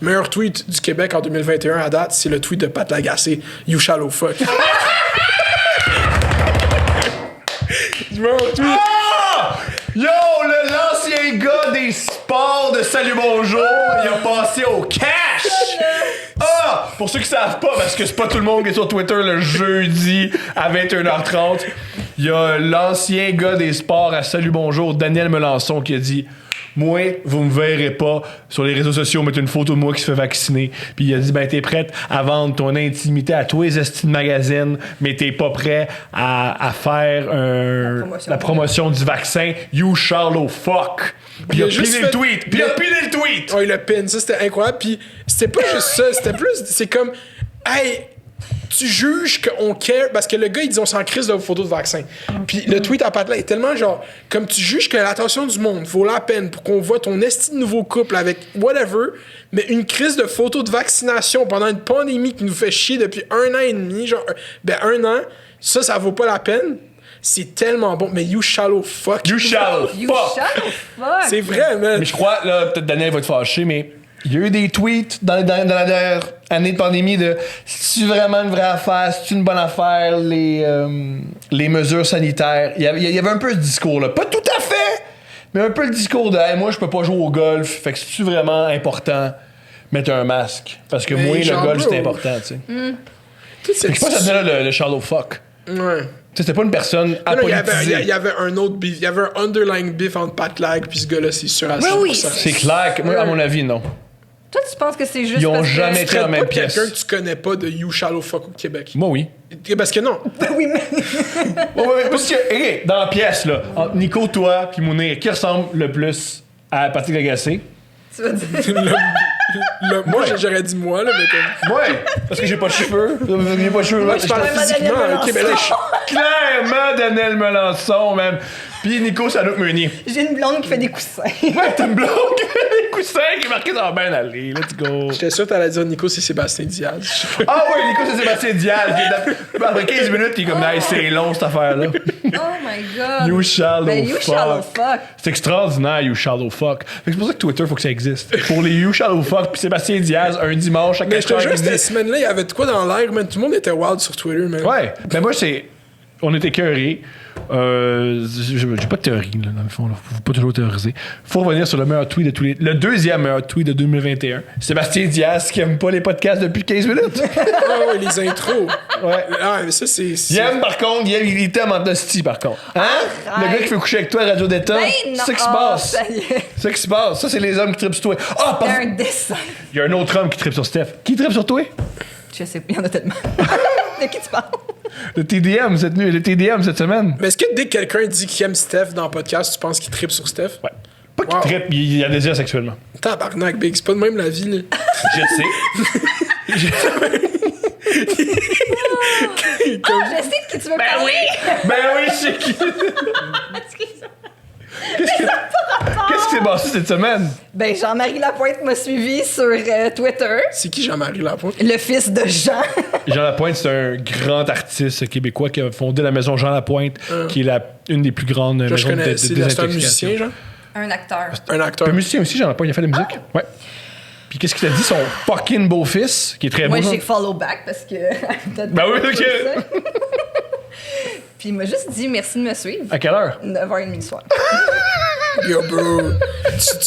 Meilleur tweet du Québec en 2021 à date, c'est le tweet de Pat Lagacé. You shallow fuck. Meilleur tweet. Oh! Yo, l'ancien gars des sports de Salut Bonjour, il a passé au cash! Ah! Pour ceux qui savent pas, parce que c'est pas tout le monde qui est sur Twitter le jeudi à 21h30, il y a l'ancien gars des sports à Salut Bonjour, Daniel Melançon, qui a dit... Moi, vous me verrez pas sur les réseaux sociaux mettre une photo de moi qui se fait vacciner. Puis il a dit, ben t'es prête à vendre ton intimité à tous les estis de magazine, mais t'es pas prêt à faire la promotion du vaccin. You shallow fuck. Puis il a piné le tweet. Puis il a piné le tweet. Oh, il a pin. Ça, c'était incroyable. Puis c'était pas juste ça. C'était plus... C'est comme... Hey... Tu juges qu'on care parce que le gars il dit on s'en crisse de vos photos de vaccin. Puis le tweet à Pat-là est tellement genre comme tu juges que l'attention du monde vaut la peine pour qu'on voit ton esti de nouveau couple avec whatever, mais une crise de photos de vaccination pendant une pandémie qui nous fait chier depuis 1 an et demi, genre 1 an, ça vaut pas la peine. C'est tellement bon, mais you shallow fuck. You shallow fuck. C'est vrai, man. Mais je crois, là, peut-être Daniel va te fâcher, mais il y a eu des tweets dans la dernière année de pandémie de c'est-tu vraiment une vraie affaire, c'est-tu une bonne affaire, les mesures sanitaires. Il y avait un peu ce discours-là. Pas tout à fait, mais un peu le discours de hey, moi, je peux pas jouer au golf, fait que c'est-tu vraiment important mettre un masque? Parce que moi, le golf, c'est important, tu sais. Je pense que ça venait là, le shallow fuck. Ouais. C'était pas une personne apolitisée. Il y avait un autre beef. Il y avait un underlying beef entre Pat Lag puis ce gars-là, c'est sûr à 100%. Oui. C'est clair que, moi, à mon avis, non. Toi, tu penses que c'est juste Ils ont parce jamais que... été en même pièce. Quelqu'un que tu connais pas de You Shallow Fuck au Québec. Moi, oui. Parce que non. Oui, mais... Ouais, parce que, hey, dans la pièce, là, entre Nico, toi, puis Mounir, qui ressemble le plus à Patrick Lagacé? Tu vas dire... Moi, j'aurais dit moi, là, mais comme... Ouais, parce que j'ai pas de cheveux. J'ai pas de cheveux. Moi, je parle physiquement. Ok, mais là, Clairement, Daniel Melançon, même. Puis Nico, c'est Anouk Meunier. J'ai une blonde qui fait des coussins. Ouais, t'as une blonde qui fait des coussins qui est marqué dans ben allez, let's go. J'étais sûr que t'allais dire Nico, c'est Sébastien Diaz. Ah ouais, Nico, c'est Sébastien Diaz. Après 15 minutes, il est comme, hey, c'est long cette affaire-là. Oh my god. You shallow Ben, you fuck. shallow fuck. C'est extraordinaire, You shallow fuck. Fait que c'est pour ça que Twitter, faut que ça existe. Pour les You shallow fuck, puis Sébastien Diaz, un dimanche à 4h. Mais je te jure, cette semaine-là, il y avait de quoi dans l'air, man. Tout le monde était wild sur Twitter, man. Ouais, ben moi, c'est. On était écœurés. J'ai pas de théorie, là, dans le fond. Faut pas toujours théoriser. Faut revenir sur le meilleur tweet de tous les. Le deuxième meilleur tweet de 2021. Sébastien Diaz qui aime pas les podcasts depuis 15 minutes. Ah ouais, les intros. Ouais. Ah, mais ça, c'est... Il aime, par contre, il était en hostie, par contre. Hein? Arrête. Le gars qui fait coucher avec toi à Radio d'État. Ben c'est non. ça qui se passe. Ça y est. C'est ça qui se passe. Ça, c'est les hommes qui trippent sur toi. Ah, Il y a pardon. un dessin. Il y a un autre homme qui trippe sur Steph. Qui trippe sur toi? Je sais pas, il y en a tellement. De qui tu parles? Le TDM cette semaine. Mais est-ce que dès que quelqu'un dit qu'il aime Steph dans le podcast, tu penses qu'il trippe sur Steph? Ouais. Pas qu'il Wow. trippe, il a désir sexuellement. Tabarnak, Big. C'est pas de même la vie, là. Je sais. Oh, je sais de qui tu veux parler. Ben oui, je sais qui. Qu'est-ce qui s'est passé cette semaine? Ben, Jean-Marie Lapointe m'a suivi sur Twitter. C'est qui Jean-Marie Lapointe? Le fils de Jean. Jean Lapointe, c'est un grand artiste québécois qui a fondé la maison Jean Lapointe, qui est une des plus grandes Je maisons de connais. C'est un désintoxication. musicien, genre? Un acteur. Un acteur. Un musicien aussi, Jean Lapointe, il a fait de la musique. Ouais. Puis qu'est-ce qu'il t'a dit? Son fucking beau-fils, qui est très Moi, beau. j'ai follow back parce que... Ben oui, ok. Puis il m'a juste dit merci de me suivre. À quelle heure? 9h30 le soir. Yo, bro.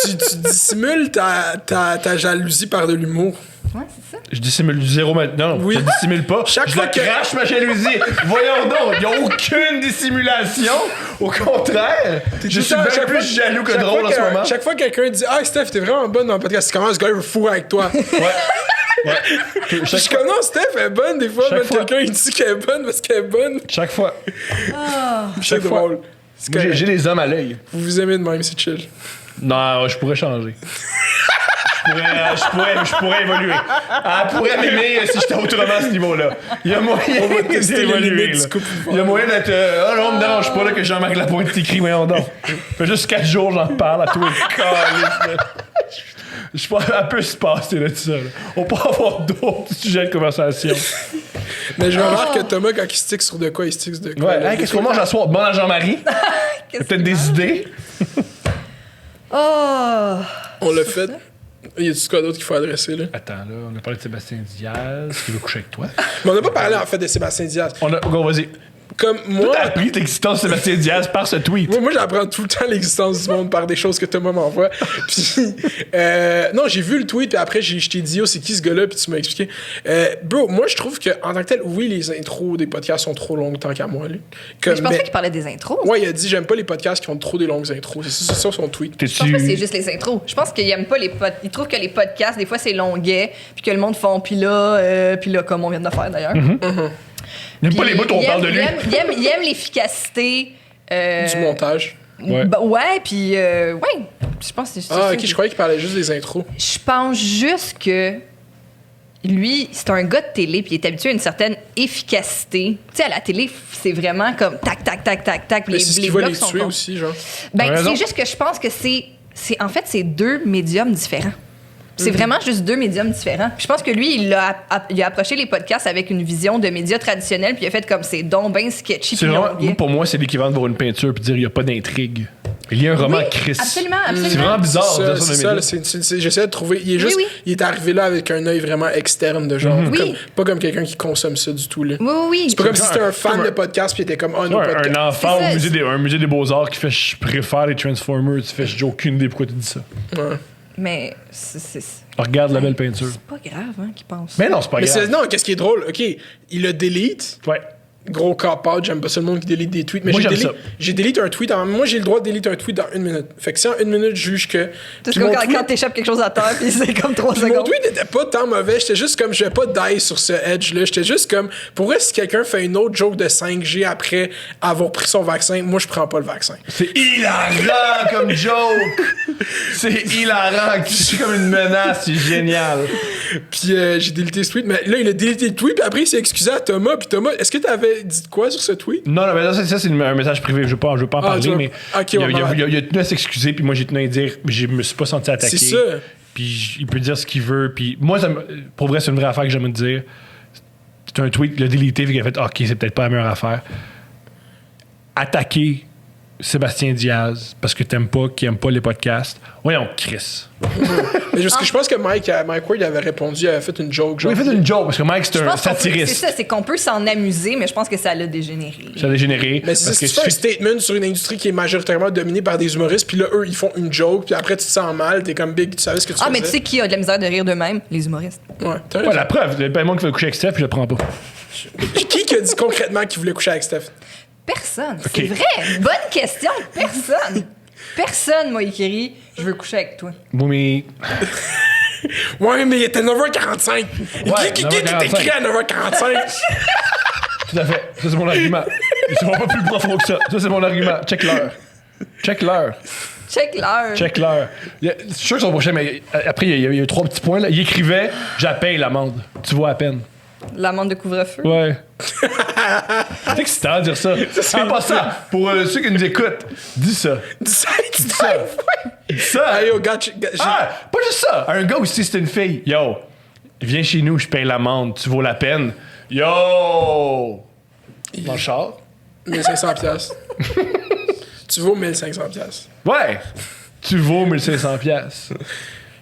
tu dissimules ta jalousie par de l'humour. Ouais, c'est ça. Je dissimule zéro maintenant. Non, Oui. je dissimule pas. Chaque je fois la que- crache ma jalousie. Voyons donc, il n'y a aucune dissimulation. Au contraire, je suis bien plus jaloux que drôle en ce moment. Chaque fois que quelqu'un dit ah Steph t'es vraiment bonne dans le podcast, c'est comment ce gars est fou avec toi. Ouais. Je suis comme non Steph elle est bonne des fois, Chaque mais fois. quelqu'un il dit qu'elle est bonne parce qu'elle est bonne. Chaque fois. C'est Chaque fois. drôle. C'est Moi, correct. j'ai les hommes à l'œil. Vous vous aimez de même, c'est chill. Non, je pourrais changer. Je pourrais évoluer. Elle pourrait m'aimer si j'étais autrement à ce niveau-là. Il y a moyen tester les d'évoluer. limites là. du couple Il y a moyen d'être. Oh non, me dérange pas là, que Jean-Marc Lapointe t'écrit, voyons donc. Ça fait juste 4 jours, j'en parle à tous les calices, là. Je pense qu'elle peut se passer là, tout ça. Là. On peut avoir d'autres sujets de conversation. Mais je remarque que Thomas, quand il stick sur de quoi, il stick sur de quoi. Ouais, là. hey, qu'est-ce qu'on mange à soir? Bon à Jean-Marie? Qu'est-ce Peut-être qu'il des mange? idées? Oh! On l'a fait. Y a-tu quoi d'autre qu'il faut adresser, là? Attends, là, on a parlé de Sébastien Diaz qui veut coucher avec toi. Mais on n'a pas parlé, en fait, de Sébastien Diaz. Go, vas-y. Comme moi... T'as appris l'existence de Sébastien Diaz par ce tweet. Moi, j'apprends tout le temps l'existence du monde par des choses que Thomas m'envoie. Puis, non, j'ai vu le tweet, puis après, je t'ai dit, oh, c'est qui ce gars-là, puis tu m'as expliqué. Bro, moi, je trouve qu'en tant que tel, oui, les intros des podcasts sont trop longues tant qu'à moi. Lui. Mais je pensais qu'il parlait des intros. Ouais, il a dit, j'aime pas les podcasts qui ont trop des longues intros. C'est ça son tweet. Je pense pas que c'est juste les intros. Je pense qu'il aime pas les podcasts. Il trouve que les podcasts, des fois, c'est longuet, puis que le monde font, puis là, comme on vient de faire d'ailleurs. Il n'aime pas les bouts où on parle de lui. Il aime l'efficacité. Du montage. Ouais. Ouais, puis ouais. Je pense que c'est Ah, ça. ok, je croyais qu'il parlait juste des intros. Je pense juste que lui, c'est un gars de télé, puis il est habitué à une certaine efficacité. Tu sais, à la télé, c'est vraiment comme tac, tac, tac, tac, tac. Mais c'est ce qui va les sont tuer aussi, genre. Ben, T'as raison. c'est juste que je pense que en fait, c'est deux médiums différents. C'est vraiment juste deux médiums différents. Puis je pense que lui, il a approché les podcasts avec une vision de médias traditionnels, puis il a fait comme c'est donc ben sketchy. C'est puis vraiment, longuet. pour moi, c'est l'équivalent de voir une peinture puis dire il n'y a pas d'intrigue. Il y a un roman Oui, Chris. absolument. C'est vraiment bizarre de dire C'est ça dans ça, les médias. j'essaie de trouver. Il est juste. Oui. Il est arrivé là avec un œil vraiment externe de genre. Oui. Pas comme quelqu'un qui consomme ça du tout, là. Oui. C'est pas comme si c'était un Comme fan un- de podcast puis il était comme, oh, nos Ouais, podcasts. un enfant C'est ça. un musée des beaux-arts qui fait je préfère les Transformers, tu fais j'ai aucune idée pourquoi tu dis ça. Ouais. Mais c'est Regarde la belle peinture. pas grave, hein, qu'il pense. Mais non, c'est pas Mais grave. non, qu'est-ce qui est drôle? Ok, il le delete. Ouais. Gros cop-out, j'aime pas ça le monde qui délite des tweets. Mais Moi, j'aime ça. j'ai delete un tweet. Moi, j'ai le droit de delete un tweet dans 1 minute. Fait que si en 1 minute, je juge que. C'est Puis comme mon quand tweet- t'échappes quelque chose à terre, puis c'est comme 3 Puis mon secondes. tweet n'était pas tant mauvais. J'étais juste comme, je vais pas die sur ce edge-là. J'étais juste comme, pour vrai, si quelqu'un fait une autre joke de 5G après avoir pris son vaccin, moi, je prends pas le vaccin. C'est hilarant comme joke! C'est hilarant! C'est comme une menace, c'est génial! Puis j'ai délité ce tweet. Mais là, il a délité le tweet. Puis après, il s'est excusé à Thomas. Puis Thomas, est-ce que t'avais dit de quoi sur ce tweet? Non, mais là, ça, c'est un message privé. Je veux pas en tu parler, vois. mais Ok, il, a, ouais, il a- ouais. il a- il a tenu à s'excuser, puis moi, j'ai tenu à lui dire je me suis pas senti attaqué. C'est ça. Puis il peut dire ce qu'il veut. Puis moi, pour vrai, c'est une vraie affaire que j'aime te dire. C'est un tweet, il a délité, puis il a fait OK, c'est peut-être pas la meilleure affaire. Attaquer Sébastien Diaz parce que t'aimes pas, qu'il aime pas les podcasts. Voyons, Chris. Mais parce que je pense que Mike Ward avait répondu, il avait fait une joke. Genre, Oui, il a fait une joke parce que Mike, c'est Je un pense qu'on peut- satiriste. C'est ça, c'est qu'on peut s'en amuser, mais je pense que ça l'a dégénéré. Ça a dégénéré. Mais si parce tu que fais un statement sur une industrie qui est majoritairement dominée par des humoristes, puis là, eux, ils font une joke, puis après, tu te sens mal, t'es comme big, tu savais ce que tu Ah, mais tu faisais. sais qui a de la misère de rire d'eux-mêmes? Les humoristes. Ouais, t'as Ouais, raison. la preuve, il y a pas de monde qui veut coucher avec Steph, puis je le prends pas. Qui a dit concrètement qu'il voulait coucher avec Steph? Personne. Ok. C'est vrai. Bonne question. Personne. Personne m'a écrit « Je veux coucher avec toi ». Bon, mais. Ouais, mais il était 9h45. Ouais, Qui t'a écrit à 9h45? Tout à fait. Ça, c'est mon argument. Ils sont pas plus profond que ça. Ça, c'est mon argument. Check l'heure. Check l'heure. Check l'heure. Check l'heure. Je suis sûr que son prochain, mais après, il y a eu 3 petits points. Là. Il écrivait j'appelle l'amende. Tu vois à peine. L'amende de couvre-feu. Ouais. C'est excitant de dire ça. En passant, pour ceux qui nous écoutent, dis ça. Dis ça. Dis ça. Hey, yo, gars, Ah, pas juste ça. Un gars aussi, c'est une fille. Yo, viens chez nous, je paye l'amende. Tu vaux la peine. Yo! Dans le char? 1500 piastres. Tu vaux 1500 piastres. Ouais! Tu vaux 1500 piastres.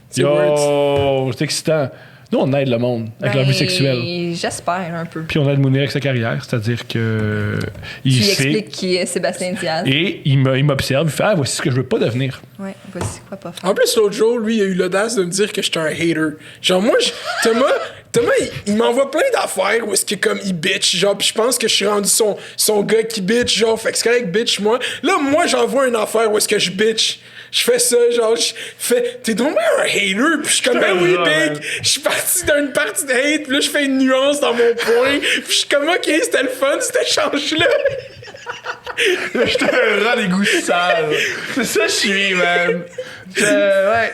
C'est Yo! C'est excitant. Nous, on aide le monde avec leur vie sexuelle. J'espère un peu. Puis on aide Mounir avec sa carrière, c'est-à-dire que il Tu lui sait expliques qui est Sébastien Diaz. et il m'observe, il fait ah voici ce que je veux pas devenir. Ouais, voici quoi pas faire. En plus, l'autre jour, lui, il a eu l'audace de me dire que j'étais un hater. Genre, moi, Thomas, il m'envoie plein d'affaires où est-ce que comme il bitch, genre, pis je pense que je suis rendu son gars qui bitch, genre, fait que c'est correct, bitch, moi. Là, moi, j'envoie une affaire où est-ce que je bitch. Je fais ça, genre, je fais, t'es donc bien un hater, pis je suis comme, ben oui, big, je suis parti d'une partie de hate, pis là, je fais une nuance dans mon point, pis je suis comme, ok, c'était le fun, cet échange-là. Là, je te rends les goûts sales. C'est ça que je suis, man. Ouais.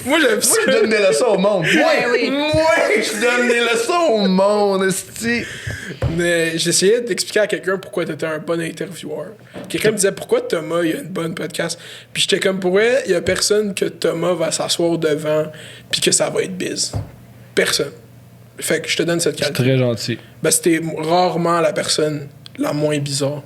Moi, j'aime ça. Je donne des leçons au monde. Ouais, oui. Je donne des leçons au monde, esti. Mais j'essayais d'expliquer à quelqu'un pourquoi t'étais un bon intervieweur. Quelqu'un me disait pourquoi Thomas il a une bonne podcast. Puis j'étais comme pour vrai, il y a personne que Thomas va s'asseoir devant puis que ça va être biz. Personne. Fait que je te donne cette C'est qualité. très gentil. Ben c'était rarement la personne la moins bizarre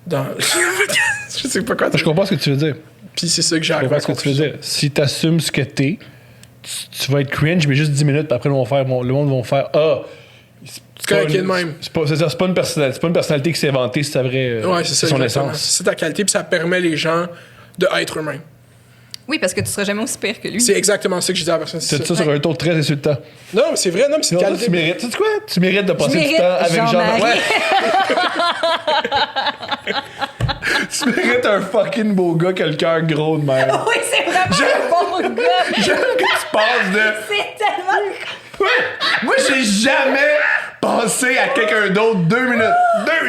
dans je sais pas quoi Je comprends ce que tu veux dire. Puis c'est ça que j'ai Je arrivé comprends à ce que tu veux dire. Si t'assumes ce que t'es, tu vas être cringe, mais juste 10 minutes, puis après, le monde va faire ah. C'est correct de même. C'est pas une personnalité qui s'est inventée, c'est sa vraie. Ouais, c'est ça. son exactement. essence. C'est ta qualité, puis ça permet les gens de être eux-mêmes. Oui, parce que tu seras jamais aussi pire que lui. C'est exactement ça que je dis à la personne. C'est ça sur un ton très insultant. Non, mais c'est vrai, non, mais c'est Non, qualité. tu mérites. Tu sais quoi? Tu mérites de passer du mérite temps avec Jean-Marie. Ouais. Tu mérites un fucking beau gars qui a le cœur gros de même. Oui, c'est vraiment un bon gars. J'aime que tu passes de. C'est tellement... Ouais. Moi, j'ai jamais pensé à quelqu'un d'autre 2 minutes.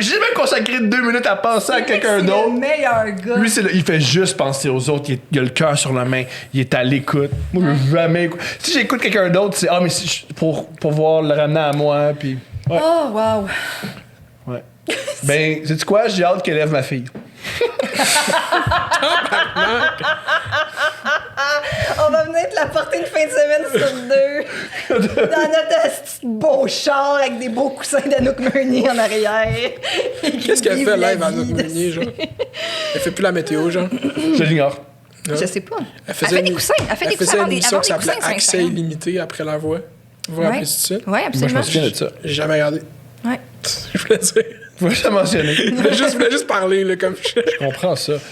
J'ai jamais consacré 2 minutes à penser à quelqu'un C'est d'autre. le meilleur gars. Lui, il fait juste penser aux autres. Il a le cœur sur la main. Il est à l'écoute. Moi, je veux jamais écouter. Si j'écoute quelqu'un d'autre, c'est mais pour pouvoir le ramener à moi. Puis. Ouais. Oh, wow. Ouais. Ben, sais-tu quoi? J'ai hâte qu'elle élève ma fille. On va venir te la porter une fin de semaine sur 2. Dans notre petit beau char avec des beaux coussins d'Anouk Meunier en arrière. Qu'est-ce qu'elle fait live à notre notre Meunier, genre? Elle fait plus la météo, genre. Je l'ignore. Je sais pas. Elle faisait fait des une- coussins. Elle fait des coussins faisait avant une des, émission avant qui des s'appelait coussins. c'est Accès incroyable. illimité après la voix. Vous vous rappelez de ça? Ouais, Moi, je absolument. me souviens de ça. J'ai jamais regardé. Ouais. Je voulais dire. Faut juste le mentionner. Je voulais juste parler, là, comme je. Je comprends ça.